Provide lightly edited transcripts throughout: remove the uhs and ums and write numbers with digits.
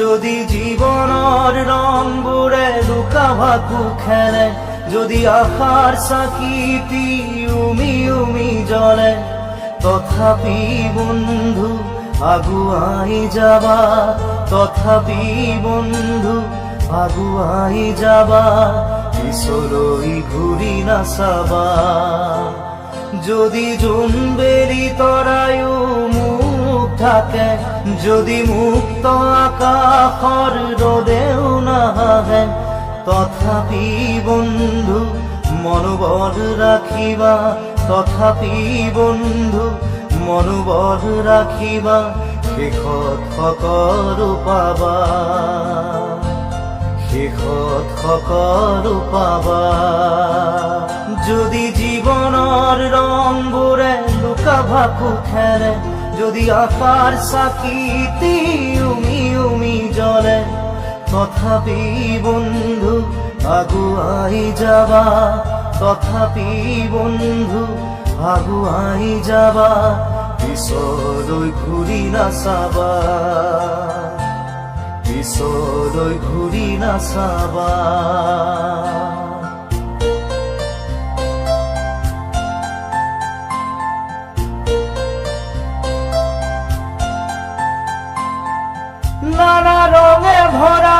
যদি জীবনৰ ৰংবোৰে লুকা ভাকু খেলে, যদি আশাৰ চাকিটি উমি উমি জ্বলে, তথাপি বন্ধু আগুৱাই যাবা, তথাপি বন্ধু আগুৱাই যাবা, পিছলৈ ঘূৰি নাচাবা। যদি জোনবেলি তৰায়ো মুখ ঢাকে, যদি মুক্ত আকাশৰ ৰ'দেও নাহে, তথাপি বন্ধু মনোবল ৰাখিবা, তথাপি বন্ধু মনোবল ৰাখিবা, শেষত সকলো পাবা, শেষত সকলো পাবা। যদি জীৱনৰ ৰংবোৰে লুকা ভাকু খেলে, যদি আশাৰ চাকিটি উমি উমি জ্বলে, তথাপি বন্ধু আগুৱাই যাবা, তথাপি বন্ধু আগুৱাই যাবা, পিছলৈ ঘূৰি নাচাবা, পিছলৈ ঘূৰি নাচাবা। নানা রঙে ভরা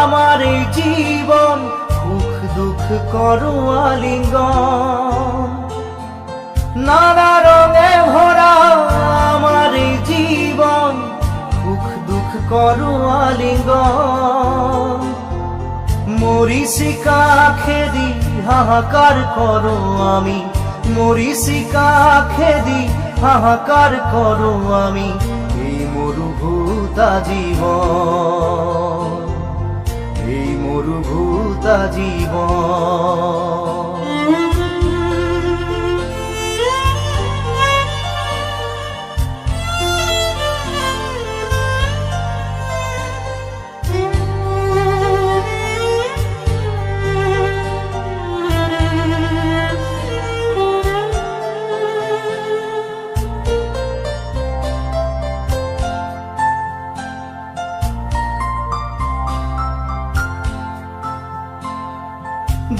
আমার এই জীবন, সুখ দুঃখ করো আলিঙ্গন। নানা রঙে ভরা আমার এই জীবন, সুখ দুঃখ করো আলিঙ্গন। মরিচিকা খেদি হাহাকার করো আমি, মরিচিকা খেদি হাহাকার করো আমি, এই মরুভূতা জীবন, এই মরুভূতা জীবন।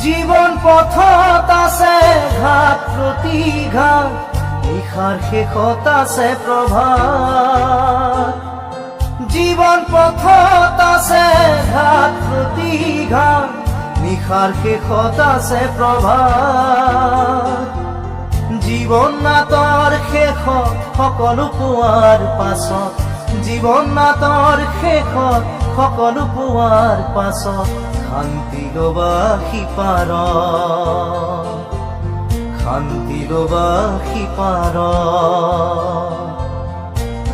জীবন পথত আছে ঘাট প্ৰতিঘাট, নিশাৰ শেষত আছে প্ৰভাত। জীবন পথত আছে ঘাট প্ৰতিঘাট, নিশাৰ শেষত আছে প্ৰভাত। জীৱন নাটৰ শেষত সকলো পোৱাৰ পাছত, জীৱন নাটৰ শেষত সকলো পোৱাৰ পাছত, শান্তি লবা সিপাৰ, শান্তি লবা সিপাৰ,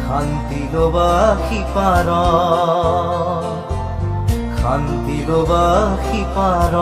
শান্তি লবা সিপাৰ, শান্তি লবা সিপাৰ।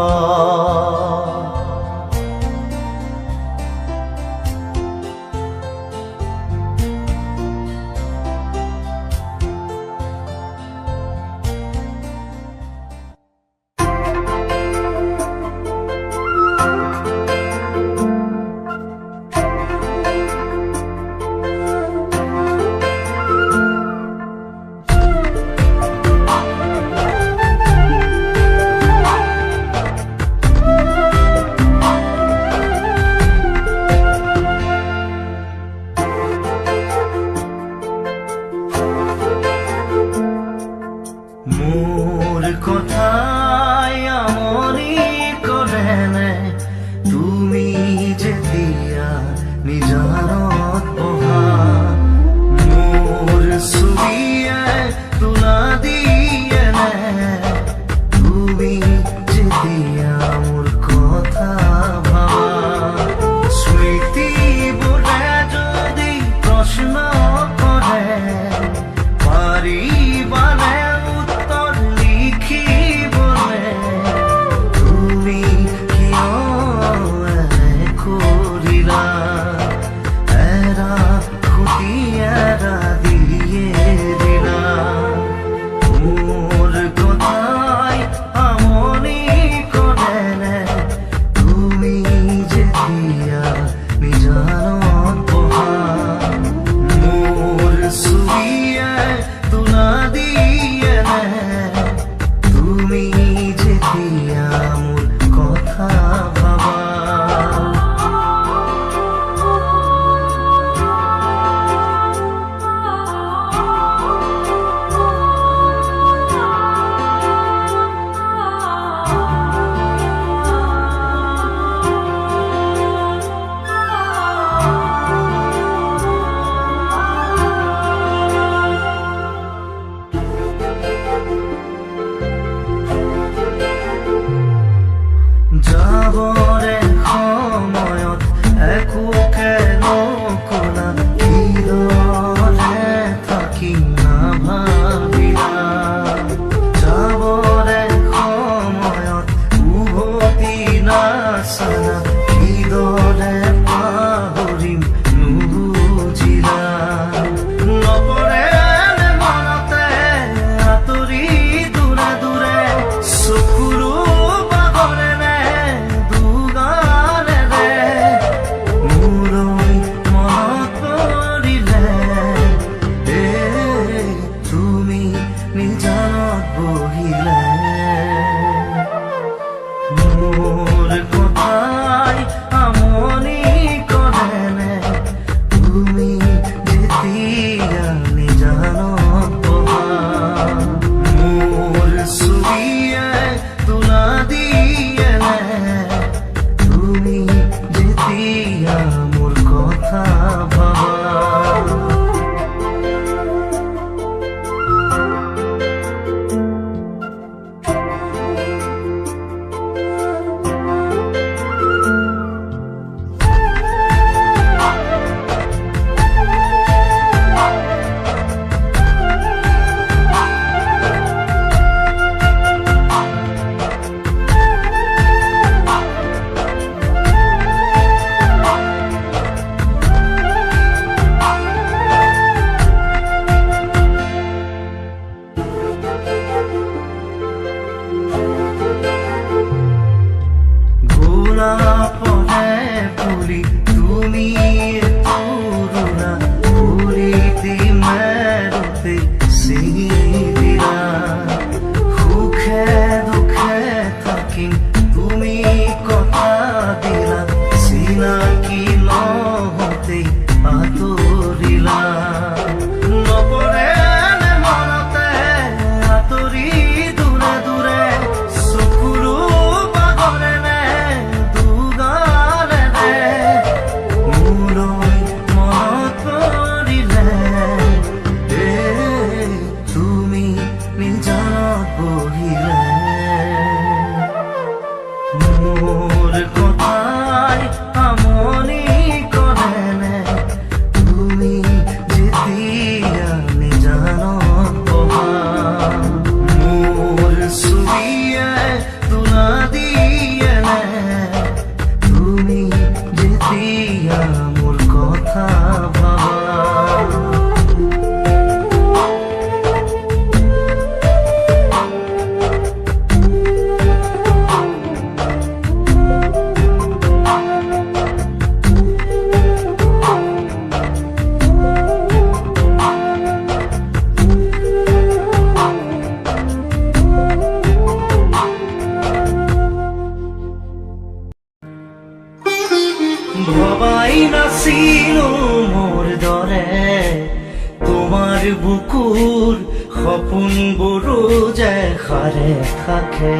থাকে।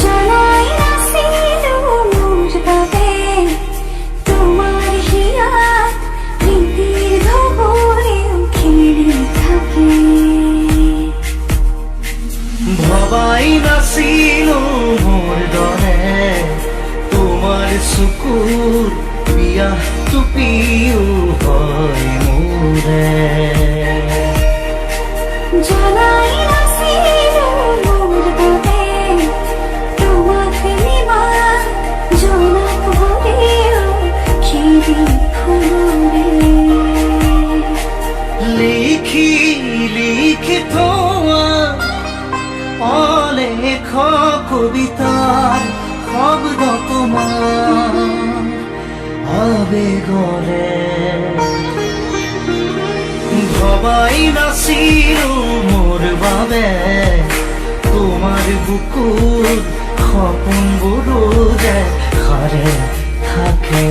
জানাই নাছিল মোৰ বাবে তোমাৰ হিয়াত প্ৰীতিৰ ধবৰে খেলে থাকে। ভবাই নাছিল মোৰ দৰে তোমাৰ চকুৰ বিয়া টুপিও হয় মোৰে। জানাই নাছিল মোৰ বাবে তোমাকে নিবাৰ জনক ভৰেও খেলি ফুলৰে। লিখি লিখি থোৱা অলেখ কবিতাৰ শব্দ তোমাৰ আবেগৰে। ভবাই নাছিলো মোৰ বাবে তোমাৰ বুকুৰ সপোনবোৰো যে সাৰে থাকে।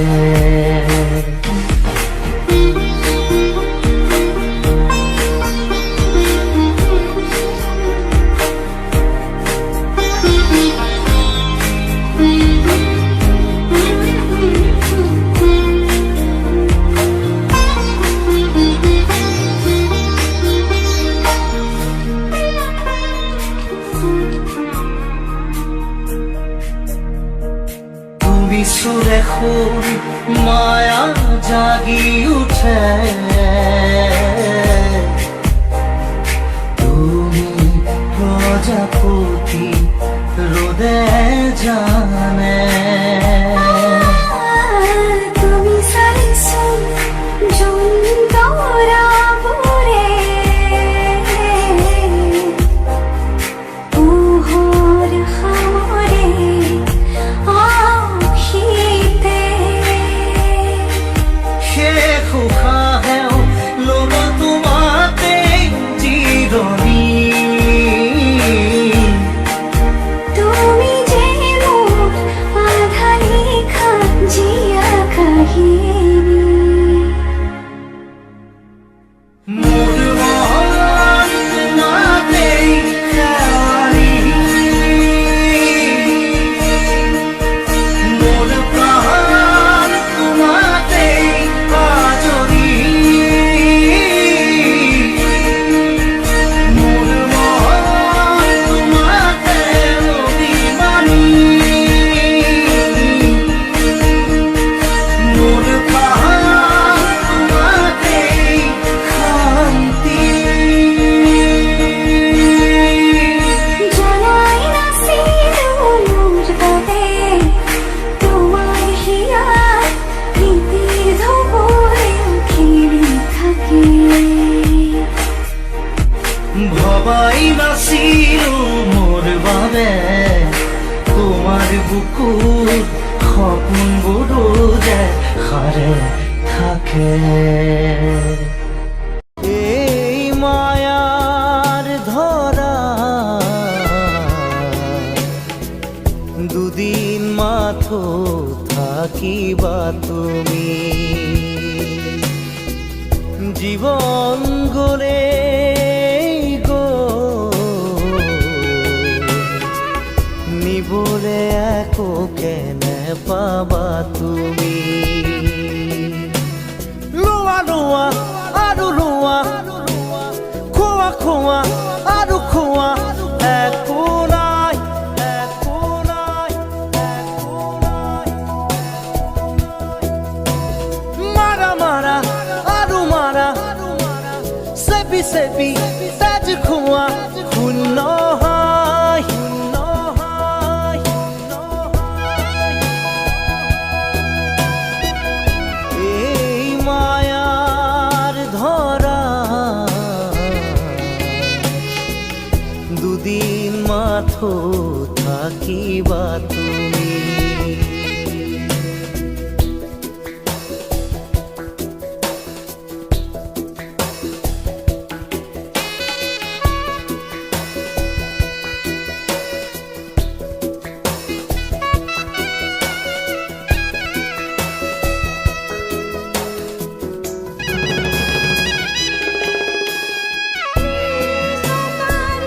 সুরে সুর মায়া জাগি উঠে তুমি প্রজাপতি রোদে জানে। তুমি সারিছো জন্তরা বুরে উহর খামরে আখিতে। শেষ উশাহেও ল'ব তোমাতে জিৰণি। তুমি যে মোৰ আধা লেখা জিয়া কাহিনী। মোৰ মন তোমাতেই শেৱালি, মোৰ প্ৰাণ তোমাতেই আজৰি। মোর মন তোমাতে অভিমানী, মোর প্রাণ তোমাতেই শান্তি। জানাই নাছিল মোর বাবে তোমার হিয়াত প্রীতির ধবরে খেলে থাকে। ভবাই নাছিলো মোৰ বাবে তোমাৰ বুকুৰ সপোনবোৰো যে সাৰে থাকে। এই মায়াৰ ধৰা দুদিন মাথো থাকিবা তুমি। জীবন গলে নিবলে একো কেনে পাবা তুমি। লোৱা লোৱা আৰু লোৱা, খোৱা খোৱা আৰু খোৱা, একো নাই একো নাই একো নাই। মাৰা মাৰা আৰু মাৰা, চেপি চেপি তেজ খোৱা, শূন্য হয় শূন্য হয় শূন্য হয়। এই মায়াৰ ধৰা দুদিন মাথো থাকিবা তুমি। তোমাৰ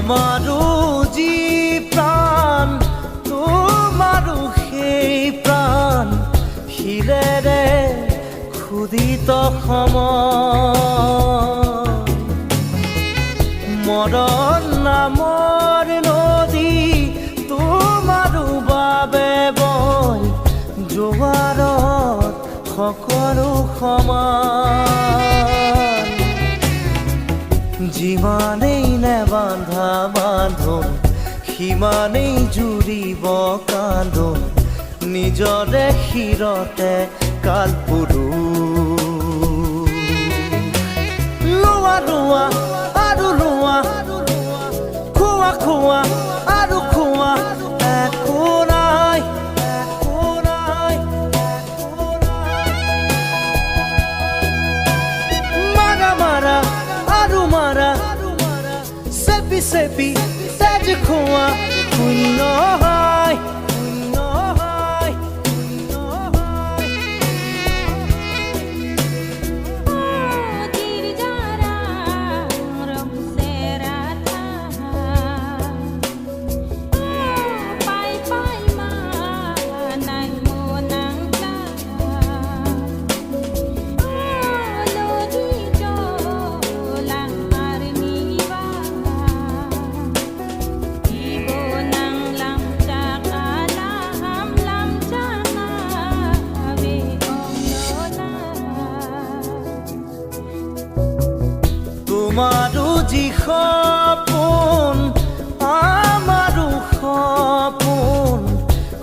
আমাৰো যি প্ৰাণ তোমাৰো সেই প্ৰাণ শিৰেৰে ক্ষুধিত সময় মৰণ নামৰ নদী তোমাৰো বাবে বয় জোৱাৰত সকলো সমান যিমানেই নেবান্ধা বান্ধোন সিমানেই জুৰিব কান্ধোন নিজৰে শিৰতে কালপুৰু লোৱা লোৱা আৰু লোৱা খোৱা খোৱা আৰু খোৱা একো নাই একো নাই একো নাই মাৰা মাৰা আৰু মাৰা চেপি চেপি তেজ খোৱা শূন্য হয় শূন্য হয় শূন্য হয় তীর যারা রং সেরা থা পাই পাই মা নাই মোনাং চা লোজি চোলাং আর নিবা ibo nang lam cha kala ham lam cha ave ong lola তোমাৰো যি সপোন আমাৰো সপোন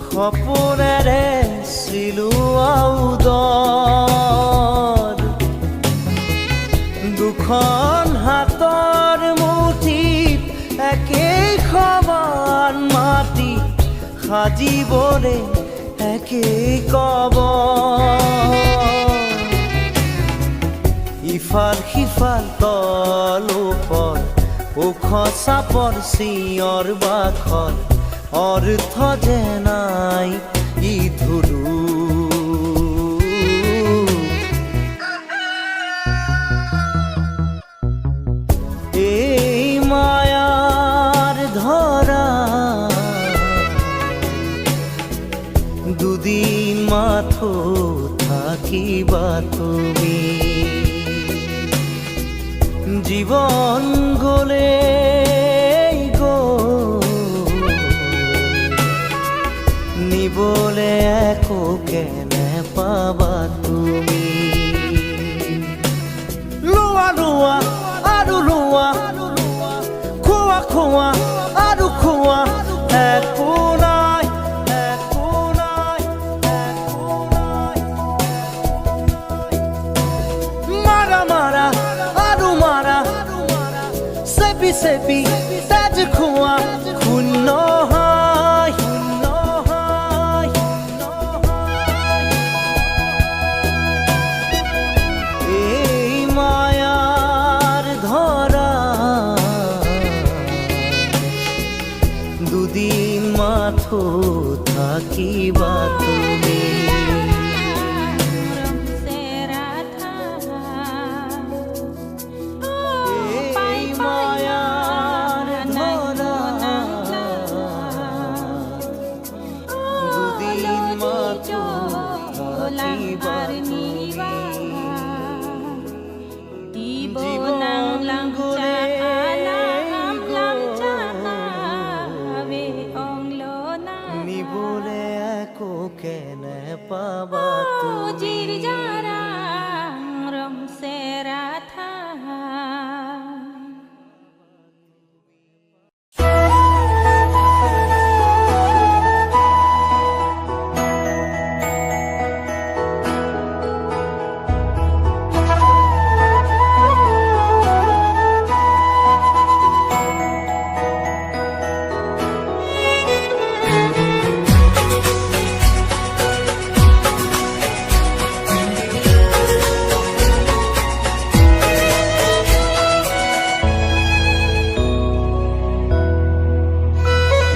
সপোনেৰে চিলোৱা উদৰ দুখন হাতৰ মুঠিত একেই সমান মাটি সাজিবৰে একেই কবৰ ইফাল সিফাল তল ওপৰ ওখ চাপৰ চিঞৰ বাখৰ অৰ্থ যে নাই ই ধুলু এই মায়াৰ ধৰা দুদিন মাথো থাকিবা তুমি জীবন গলে নিবলে একো কেনে পাবা তুমি লোৱা লোৱা আৰু লোৱা খোৱা খোৱা আৰু খোৱা একো নাই একো নাই একো নাই মাৰা মাৰা আৰু মাৰা চেপি চেপি তেজ খোৱা শূন্য হয় শূন্য হয় শূন্য হয় এই মায়াৰ ধৰা দুদিন মাথো থাকিবা তুমি rong sera tha pai pai মায়াৰ nai ধৰা দুদিন মাথো থাকিবা niba ibo জীবন nang lam cha ala ham lam cha ave ong lona নিবলে একো কেনে পাবা তুমি jir jara rong sera tha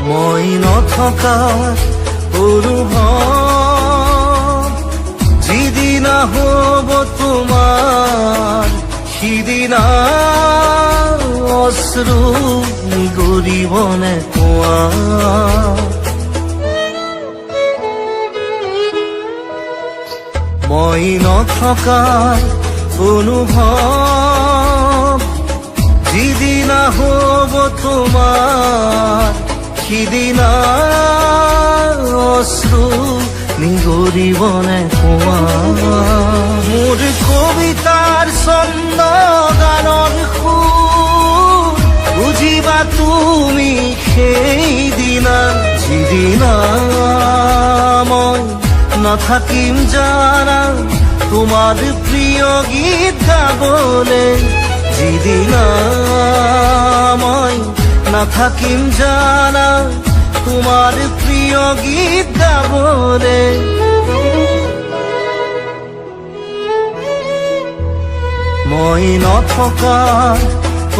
মই নথকা অনুভৱ যিদিনা হ'ব তোমাৰ সিদিনা অশ্ৰু নিগৰিবনে কোৱা মই নথকাৰ অনুভৱ যিদিনা হ'ব তোমাৰ সিদিনা অশ্ৰু নিগৰিবনে কোৱা মোৰ কবিতাৰ ছন্দ গানৰ সুৰ বুজিবা তুমি সেইদিনা যিদিনা মই নাথাকিম জানা তোমাৰ প্ৰিয় গীত গাবলে যিদিনা মই নাথাকিম জানা তোমাৰ প্ৰিয় গীত গাবলে মই নথকাৰ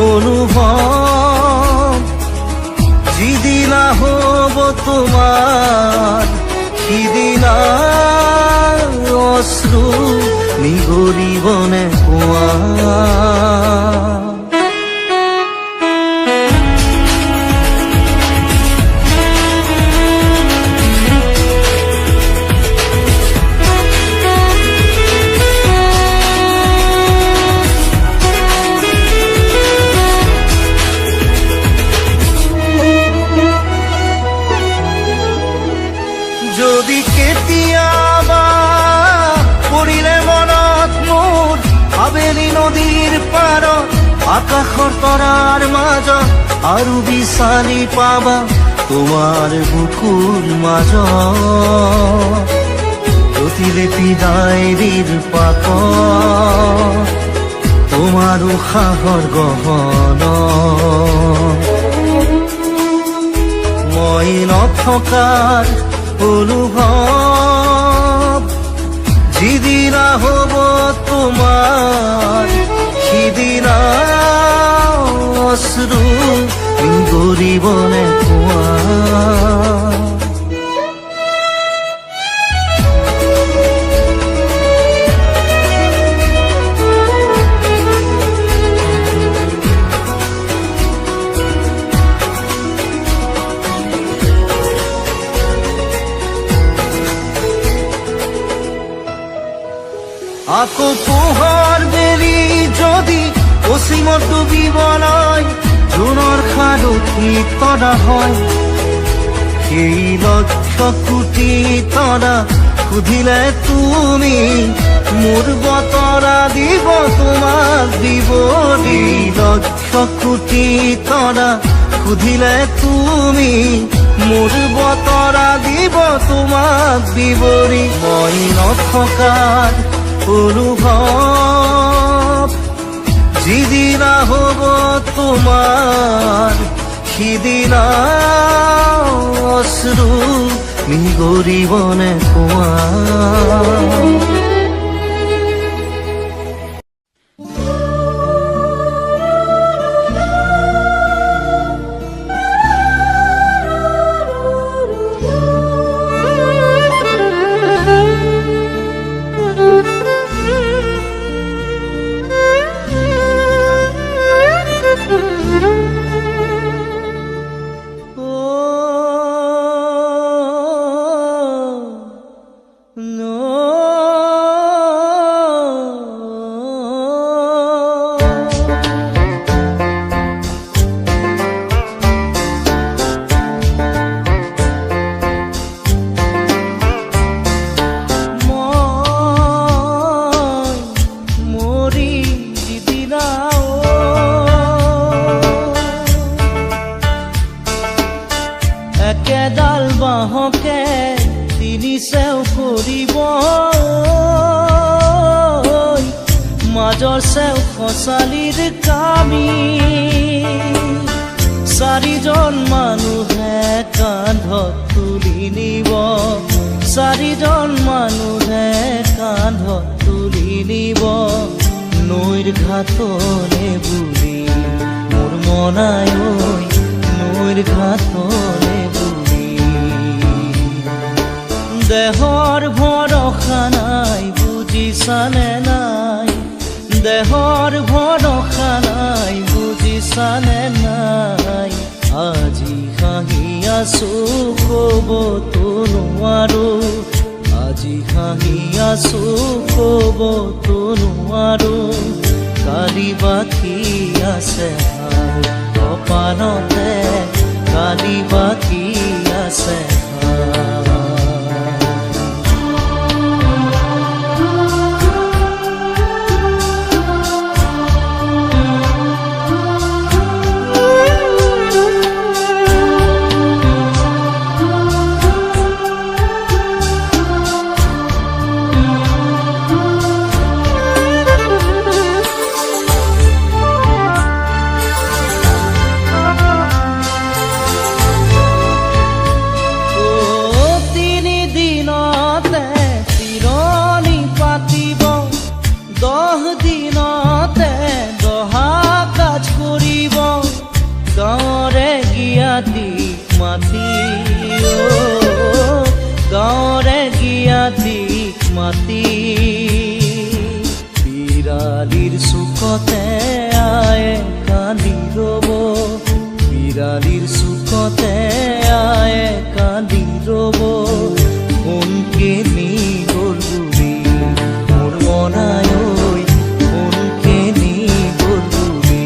অনুভৱ যিদিনা হ'ব তোমাৰ সিদিনা অশ্ৰু নিগৰিবনে কোৱা যদি কেতিয়াবা পৰিলে মনত মোৰ আবেলি নদীৰ পাৰত আকাশৰ তৰাৰ মাজত আৰু বিচাৰি পাবা তোমাৰ বুকুৰ মাজত প্ৰতিলিপি ডায়েৰীৰ পাকত তোমাৰ উশাহৰ গহনা মই নথকাৰ অনুভৱ যিদিনা হ'ব তোমাৰ সিদিনা অশ্ৰু নিগৰিবনে কোৱা আকৌ পোহৰ বেলি যদি অসীমত ডুবিবলৈ জোনৰ সাৰথি তৰা হয় সেই লক্ষ কোটি তৰা সুধিলে তুমি মোৰ বতৰা দিব তোমাক দিবৰি লক্ষ কোটি তৰা সুধিলে তুমি মোৰ বতৰা দিব তোমাক দিবৰি মই নথকাৰ অনুভৱ যিদিনা হ'ব তোমাৰ সিদিনা অশ্ৰু নিগৰিবনে কোৱা একেডাল বাঁহকে তিনি চেও কৰিব মাজৰ চেও খচালিৰ কামি চাৰিজন মানুহে কান্ধত তুলি নিব চাৰিজন মানুহে কান্ধত তুলি নিব নৈৰ ঘাটলে বুলি মোৰ মনাই নৈৰ ঘাটলে দেহৰ ভৰসা নাই বুজিছানে নাই দেহৰ ভৰসা নাই বুজিছা বুজিছানে নাই আজি হাঁহি আছো ক'বতো নোৱাৰো আজি হাঁহি আছো ক'বতো নোৱাৰো কালি বাকী আছে হাই কপালতে কালি বাকী আছে গাঁৱৰে গিয়াতিক মাতি বিৰালিৰ চুকতে আয়ে কান্দি ৰ'ব বিৰালিৰ চুকতে আয়ে কান্দি ৰ'ব কোনকে নি গ'ল বুলি মোৰ মনাই ঐ কোনকে নি গ'ল বুলি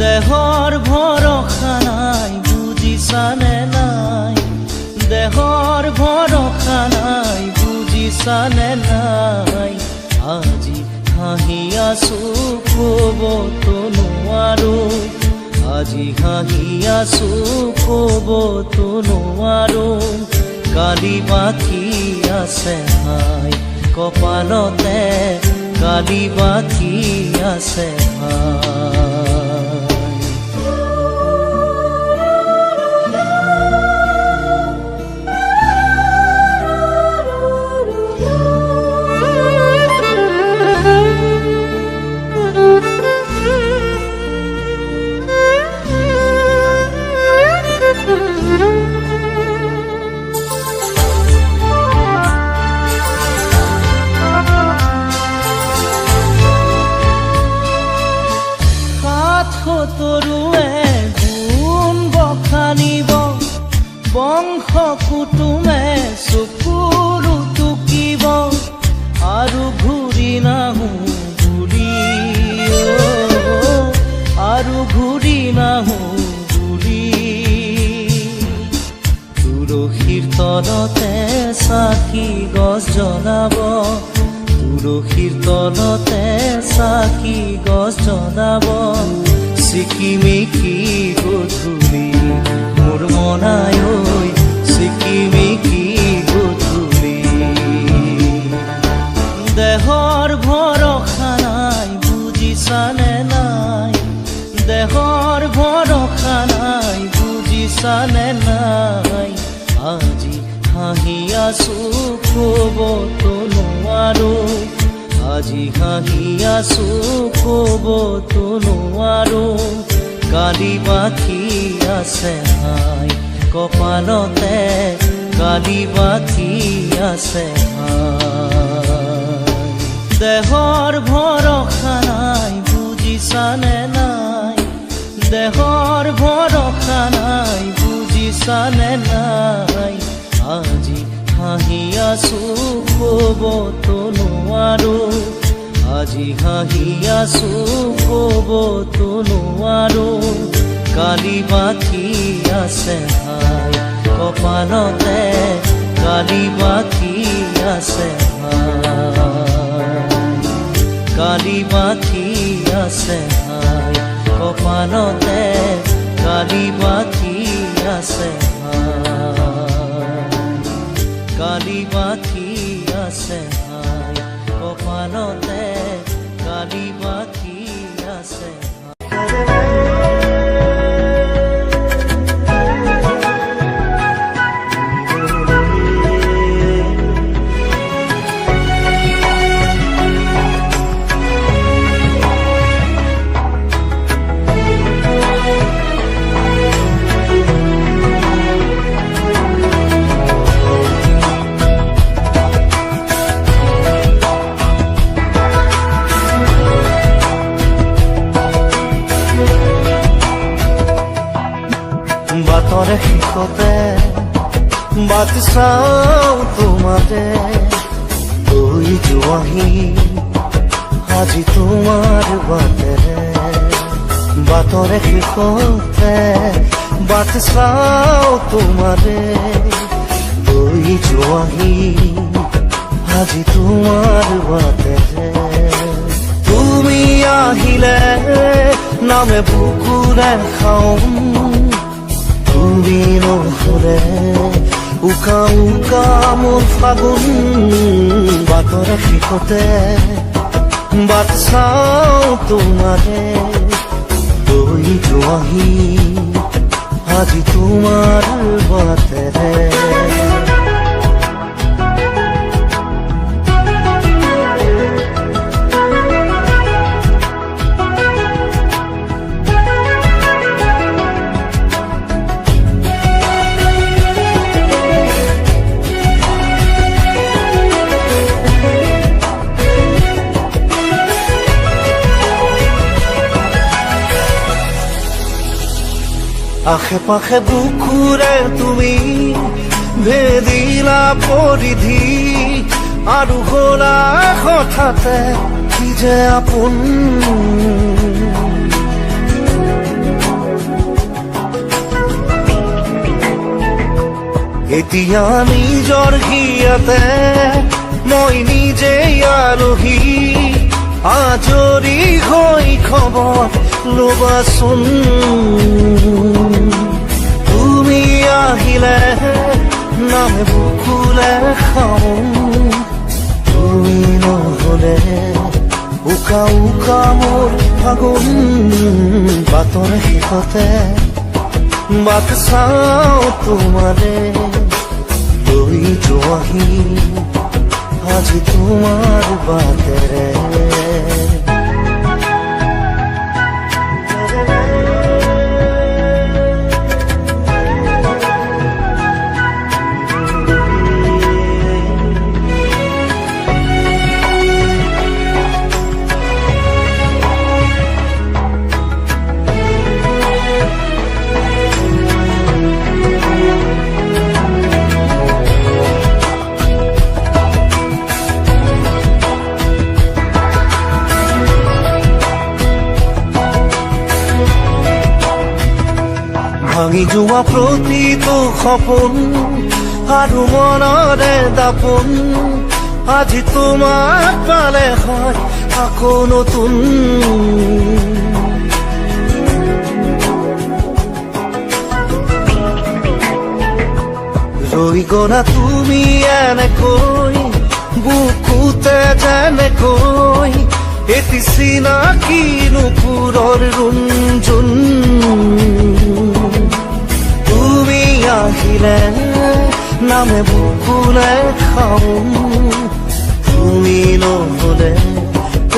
দেহৰ ভৰসা নাই বুজিছানে নাই দেহৰ ভৰসা নাই বুজিছানে নাই আজি হাঁহি আছো ক'বতো নোৱাৰো আজি হাঁহি আছো ক'বতো নোৱাৰো কালি বাকী আছে হাই কপালতে কালি বাকী আছে হাই তৰুৱে গুণ বখানিব বংশ কুটুমে চকুৰু টুকিব আৰু ঘূৰি নাহো বুলি আৰু ঘূৰি নাহো বুলি তুলসীৰ তলতে চাকি গছ জ্বলাব তুলসীৰ তলতে চাকি গছ জ্বলাব চিকিমিকি গধূলি মোৰ মনাই ঐ চিকিমিকি গধূলি দেহৰ ভৰসা নাই বুজিছানে নাই দেহৰ ভৰসা নাই বুজিছানে নাই আজি হাঁহি আছো ক'বতো নোৱাৰো আজি হাঁহি আছো ক'বতো নোৱাৰো কালি বাকী আছে হাই কপালতে কালি বাকী আছে হাই দেহৰ ভৰসা নাই বুজিছানে নাই দেহৰ ভৰসা নাই বুজিছানে নাই আজি হাঁহি আছো ক'বতো নোৱাৰো আজি হাঁহি আছো ক'বতো নোৱাৰো কালি বাকী আছে হাই কপালতে কালি বাকী আছে হাই কালি বাকী আছে হাই কপালতে কালি বাকী আছে কালি বাকী আছে হাই কপালতে কালি বাকী আছে বাটৰে শেষতে বাট চাওঁ তোমাৰে গৈ যোৱাহি আজি তোমাৰ বাটেৰে বাটৰে শেষতে বাট চাওঁ তোমাৰে গৈ যোৱাহি আজি তোমাৰ বাটেৰে তুমি আহিলে নামে বুকুৰে খাওঁ তুমি নহলে উকা উকা মোৰ ফাগুন বাটৰে শেষতে বাট চাওঁ তোমাৰে গৈ যোৱাহি আজি তোমাৰ বাটেৰে আশে পাশে বুকুৰে তুমি ভেদিলা পৰিধি আৰু গলা হঠাতে কি যে আপোন এতিয়া নিজৰ হিয়াতে মই নিজেই আলহী আজৰি হৈ খবৰ ল'বাচোন তুমি আহিলে নামে বুকুলে খাওঁ তুমি নহলে উকা উকা মোৰ ফাগুন বাটৰে শেষতে বাট চাওঁ তোমাৰে গৈ যোৱাহি আজি তোমাৰ বাটেৰে ভাঙি যোৱা প্ৰতিটো সপোন আৰু মনৰে দাপোন আজি তোমাক পালে হয় আকৌ নতুন ৰৈ গলা তুমি এনেকৈ বুকুতে যেনেকৈ এটি চিনাকি নুপুৰৰ ৰুণজুন তুমি আহিলে নামে বুকুলে খাওঁ তুমি নহলে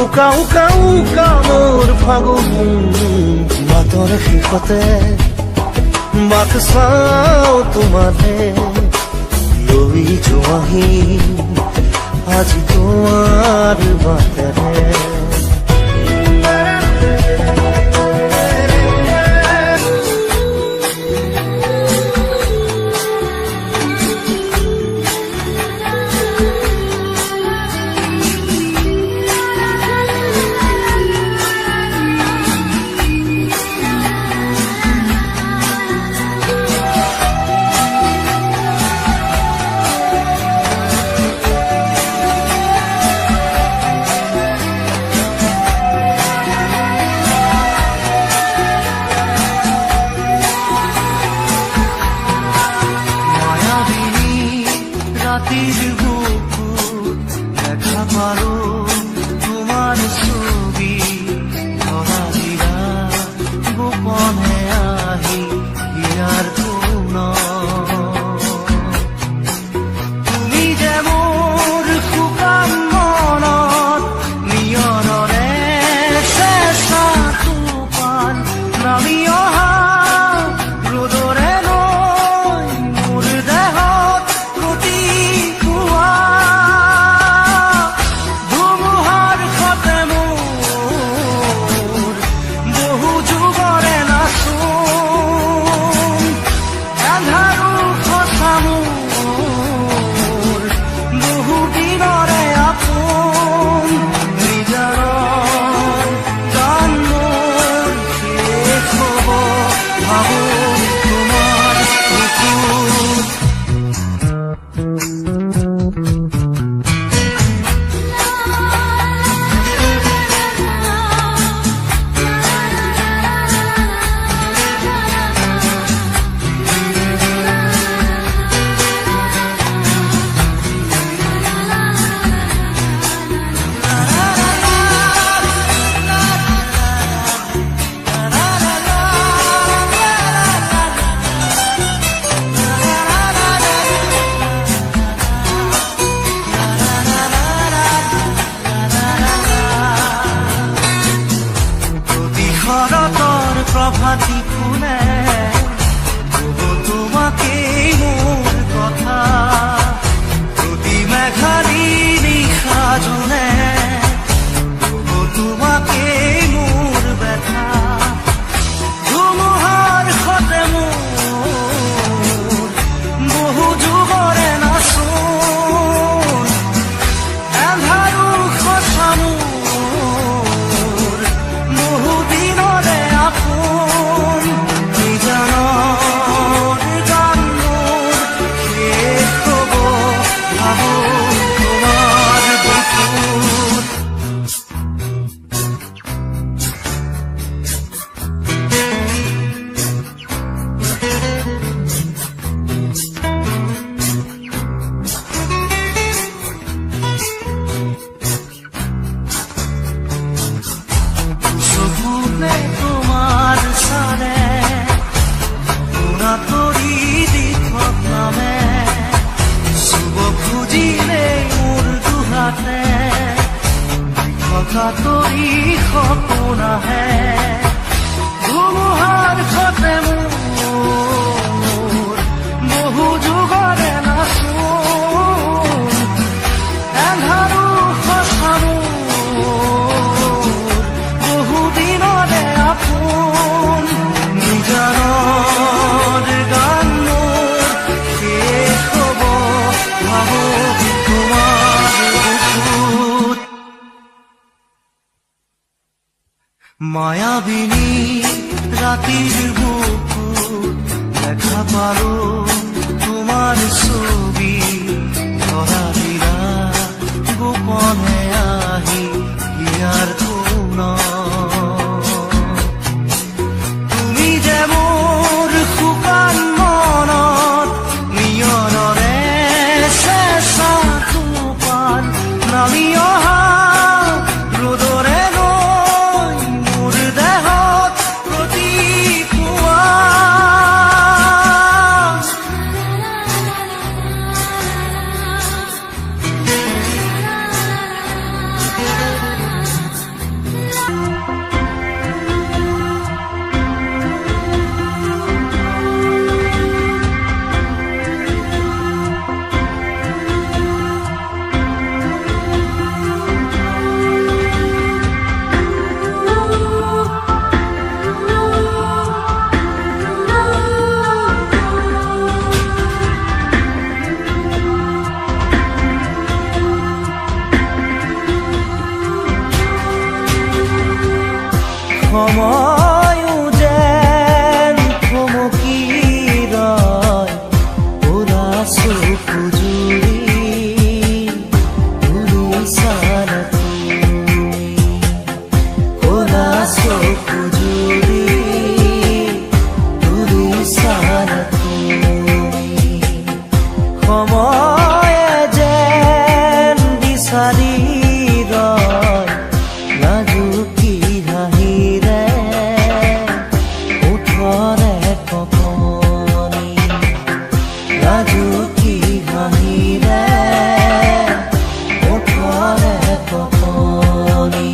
উকা উকা উকা মোৰ ফাগুন বাটৰে শেষতে বাট চাওঁ তোমাৰে লৈ যোৱাহি আজি তোমাৰ বাটেৰে মায়াবিনী ৰাতিৰ বুকুৰ দেখা পালো তোমাৰ ছবি ধৰা দিলা গোপনে আহি ইয়াৰ কোন তুমি যে মোৰ শুকান মনত নিয়নৰে চেঁচা টোপাল নামি অহা ৰ'দৰে নৈ মোৰ দেহত প্ৰতিপুৱা সময়ো যেন থমকি ৰয় ওলা চকু জুৰি উৰিছাল তুমি ওলা চকু জুৰি উৰিছাল তুমি সময়ে যেন বিচাৰি ৰয় লাজুকী হাঁহিৰে ওঠৰে কপনি লাজুকী হাঁহিৰে ওঠৰে কপনি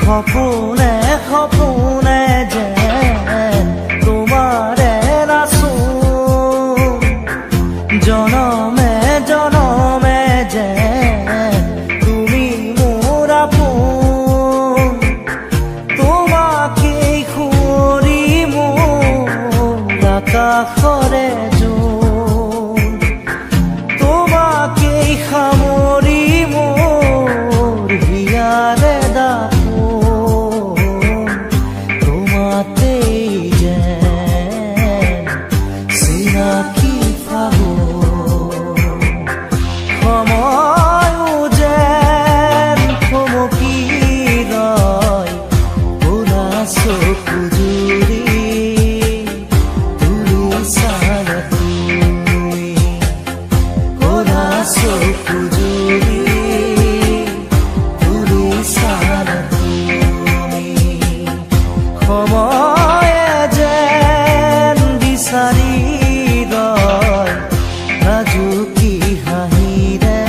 সপোনে সপোনে যেন তোমাৰে নাচোন জনমে জনমে যেন তুমি মোৰ আপোন তোমাকেই সুঁৱৰি মোৰ আকাশৰে জোন তোমাকেই সামৰি মোৰ হিয়াৰে দাপোন তোমাতেই যেন চিনাকি পালোঁ সময়ো যেন থমকি ৰয় ওলা চকু জুৰি উৰিছাল তুমি ওলা চকু জুৰি উৰিছাল তুমি সময়ে যেন বিচাৰি ৰয় লাজুকী হাঁহিৰে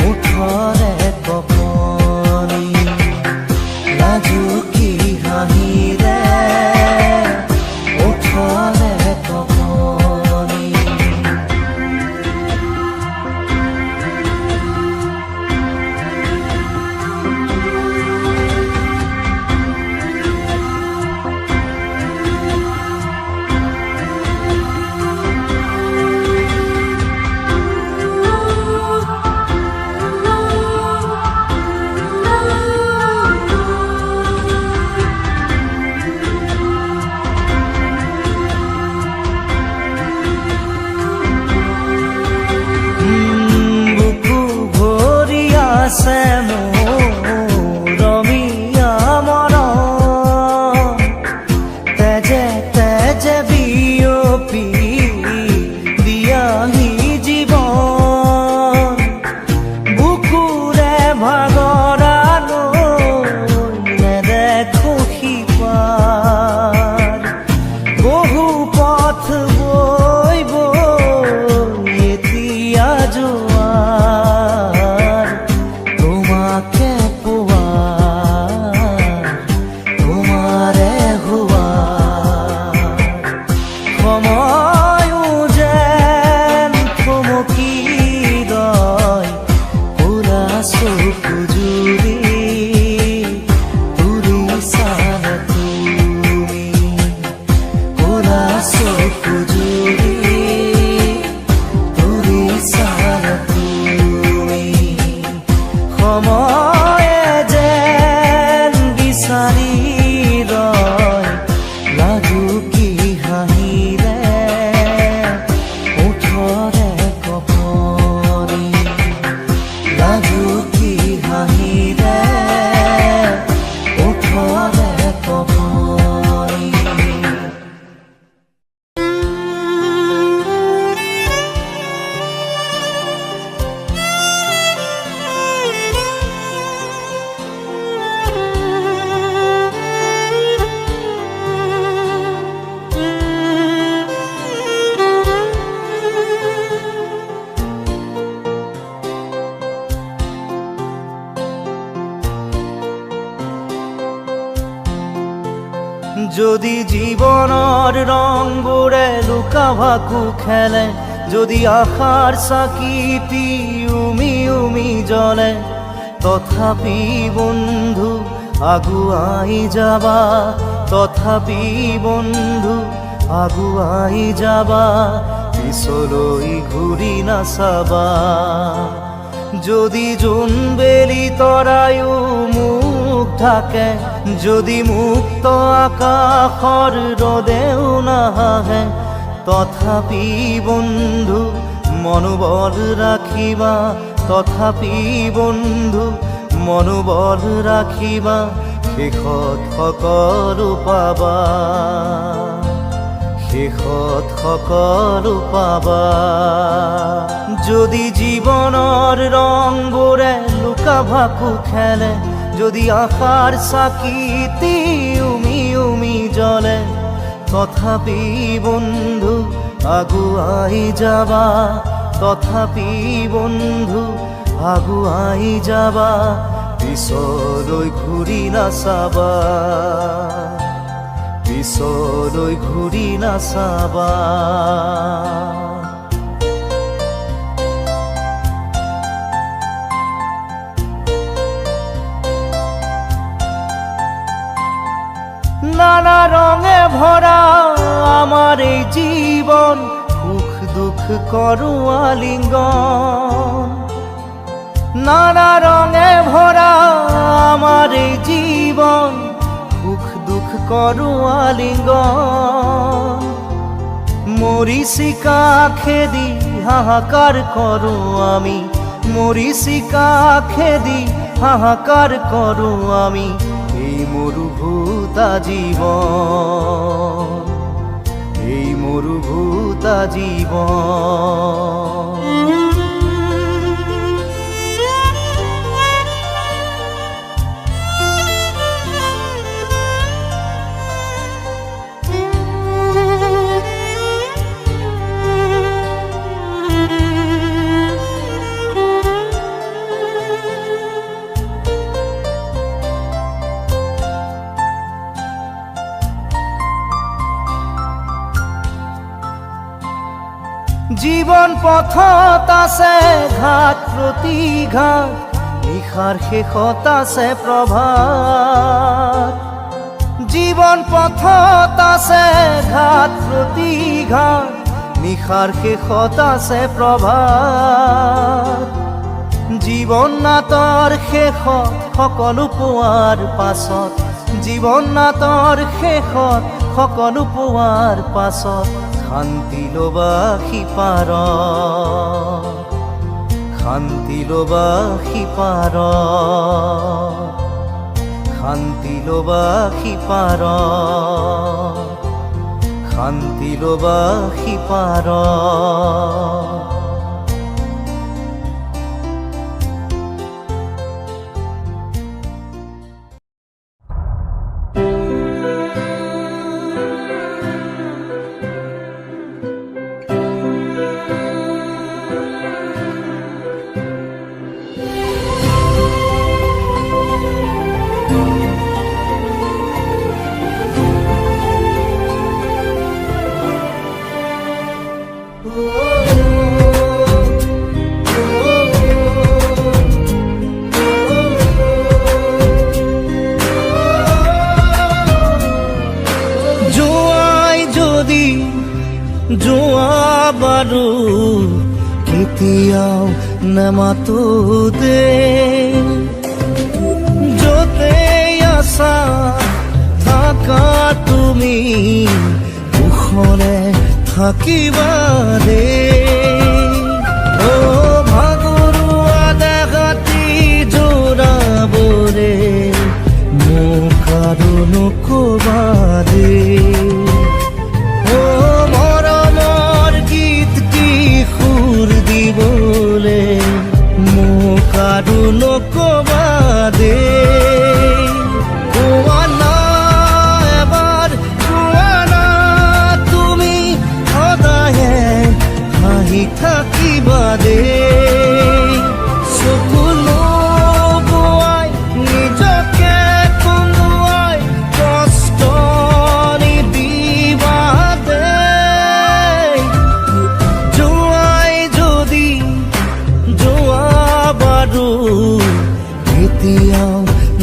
ওঠৰে কপনি লাজুকী হাঁহিৰে ওঠৰে কপনি বুকু ভৰি আছে মোৰ ৰমীয়া মৰম তেজে তেজে বিয়পি দিয়াহি জীৱন বুকুৰে ভাগৰা নৈ নেদেখো সিপাৰ বহু পথ বৈ বৈ এতিয়া যদি জীবনৰ ৰংবোৰে লুকা ভাকু খেলে, যদি আশাৰ চাকিটি উমি উমি জ্বলে, তথাপি বন্ধু আগুৱাই যাবা, তথাপি বন্ধু আগুৱাই যাবা, পিছলৈ ঘূৰি নাচাবা। যদি জোনবেলি তৰায়ো মুখ ঢাকে, যদি মুক্ত আকাশৰ ৰদেও নাহে, তথাপি বন্ধু মনোবল ৰাখিবা, তথাপি বন্ধু মনোবল ৰাখিবা, শেষত সকলো পাবা, শেষত সকলো পাবা। যদি জীৱনৰ ৰংবোৰে লুকা ভাকু খেলে, যদি আশাৰ চাকিটি উমি উমি জ্বলে, তথাপি বন্ধু আগুৱাই যাবা, তথাপি বন্ধু আগুৱাই যাবা, পিছলৈ ঘূৰি নাচাবা, পিছলৈ ঘূৰি নাচাবা। নানা রঙে ভরা আমার এই জীবন, সুখ দুঃখ করু আলিঙ্গন। নানা রঙে ভরা আমার এই জীবন, সুখ দুঃখ করু আলিঙ্গন। মরিচিকা খেদি হাহাকার করু আমি, মরিচিকা খেদি হাহাকার করু আমি, এই মরুভূতা জীবন, এই মরুভূতা জীবন। জীবন পথত আছে ঘাট প্ৰতিঘাট, নিশাৰ শেষত আছে প্ৰভাত। জীবন পথত আছে ঘাট প্ৰতিঘাট, নিশাৰ শেষত আছে প্ৰভাত। জীৱন নাটৰ শেষত সকলো পোৱাৰ পাছত, জীৱন নাটৰ শেষত সকলো পোৱাৰ পাছত, শান্তি ল'বা সিপাৰত, শান্তি ল'বা সিপাৰত, শান্তি ল'বা সিপাৰত, শান্তি ল'বা সিপাৰত। যোৱা বাৰু কেতিয়াও নামাতো দে, য'তে আছা থাকা তুমি, কুশলে থাকিবা দে। অ ভাগৰুৱা দেহাতি জোৰাবৰে, মোক আৰু নকবা দে। দিবলে মোক আৰু নকবা দে। কোৱা না এবাৰ, কোৱা না তুমি সদায়ে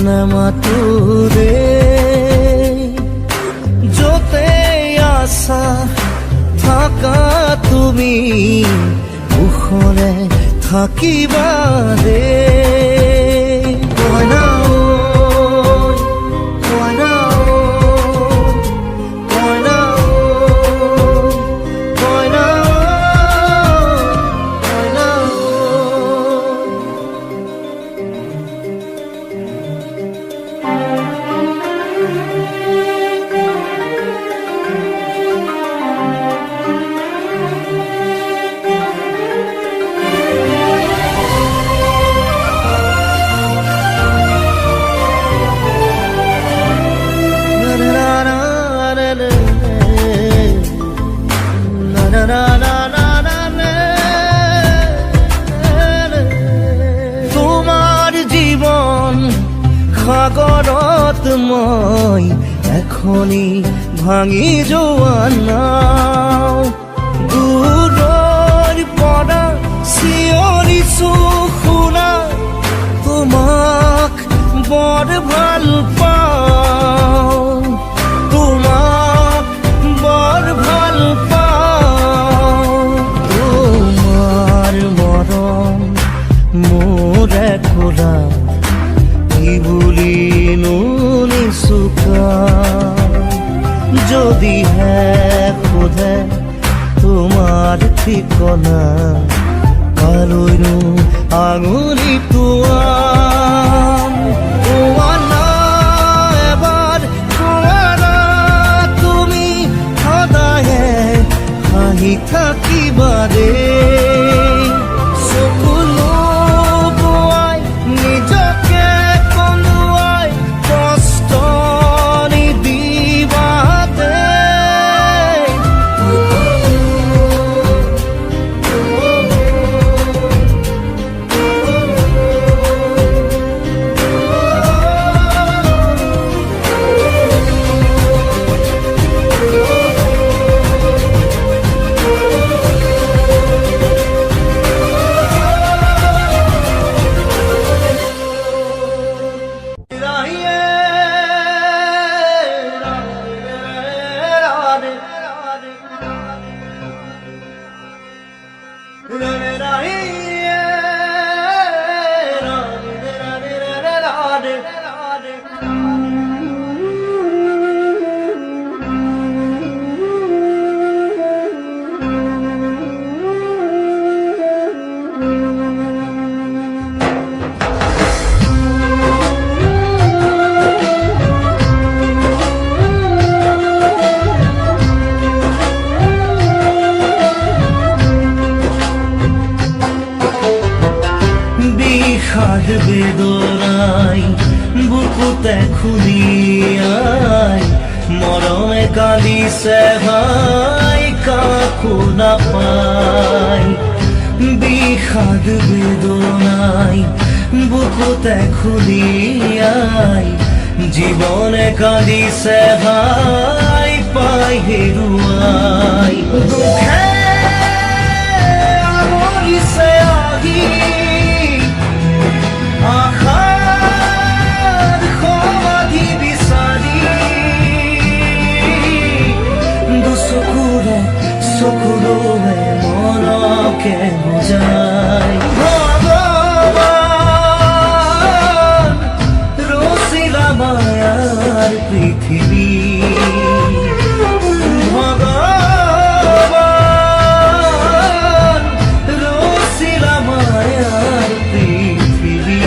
নামাতোৰে য'তে আছা থাকা তুমি কুশলে থাকিবা দেই কইনা ঐ, কইনা ঐ, কইনা ঐ, কইনা তোমাৰ জীৱন সাগৰত মই এখনি ভাঙি যোৱা নাও দূৰৰ পৰা চিঞৰিছো শুনা তোমাক বৰ ভাল পাওঁ তোমাক বৰ ভাল পাওঁ তোমাৰ মৰম মোৰ একোৰা কি বুলিনো নিচুকা যদিহে সোধে তোমাৰ ঠিকনা কালৈনো আঙুলি তোৱাম কোৱা না এবাৰ কোৱা না তুমি সদায়ে হাঁহি থাকিবা দেই চকুলো বোৱাই নিজকে কন্দুৱাই কষ্ট নিদিবা দেই বিষাদ বেদনাই বুকুতে খুলিয়াই মৰমে কান্দিছে ভাই কাকো নাপাই বিষাদ বেদনাই বুকুতে খুলিয়াই জীৱনে কান্দিছে ভাই পাই হেৰুৱাই দুখে আমৰিছে আহি আশাৰ সমাধি বিচাৰি দুচকুৰে চকুৰে মনকে বুজাই ভগৱান ৰচিলা মায়াৰ পৃথিৱী ভগৱান ৰচিলা মায়াৰ পৃথিৱী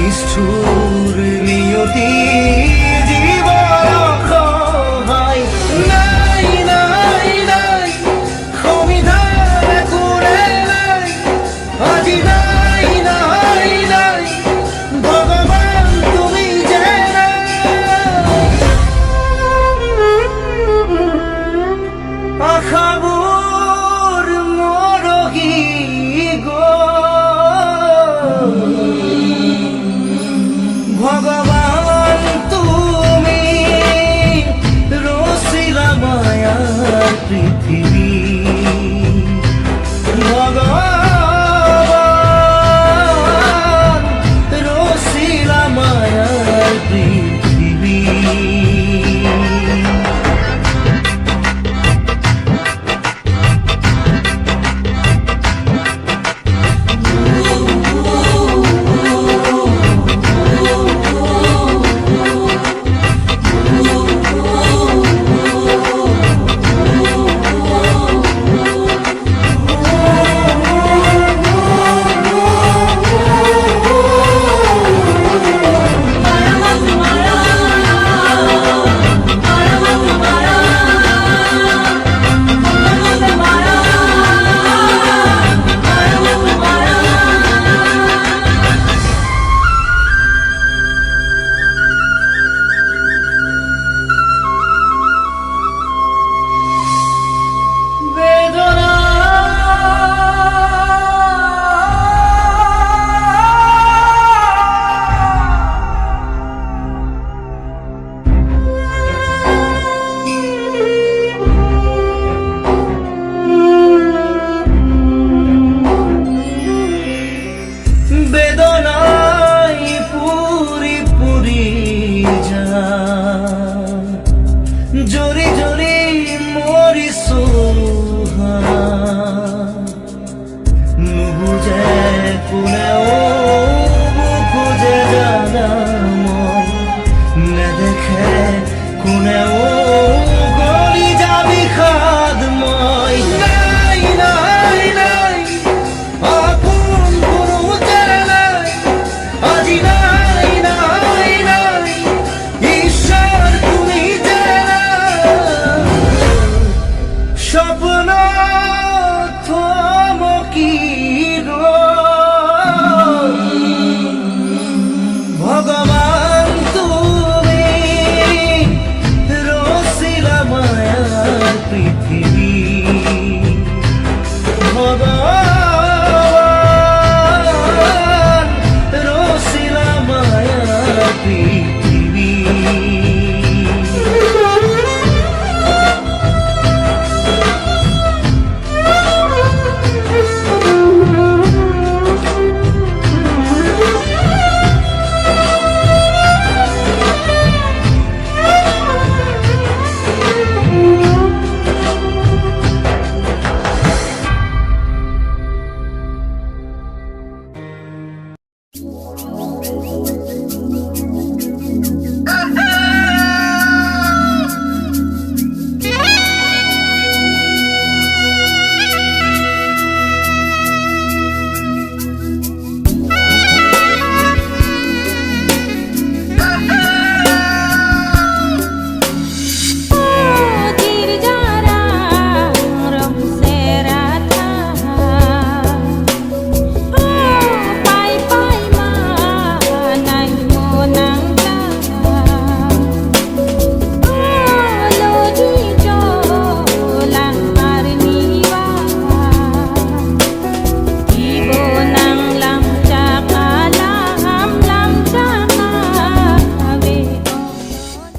নিষ্ঠুৰ নিয়তিৰ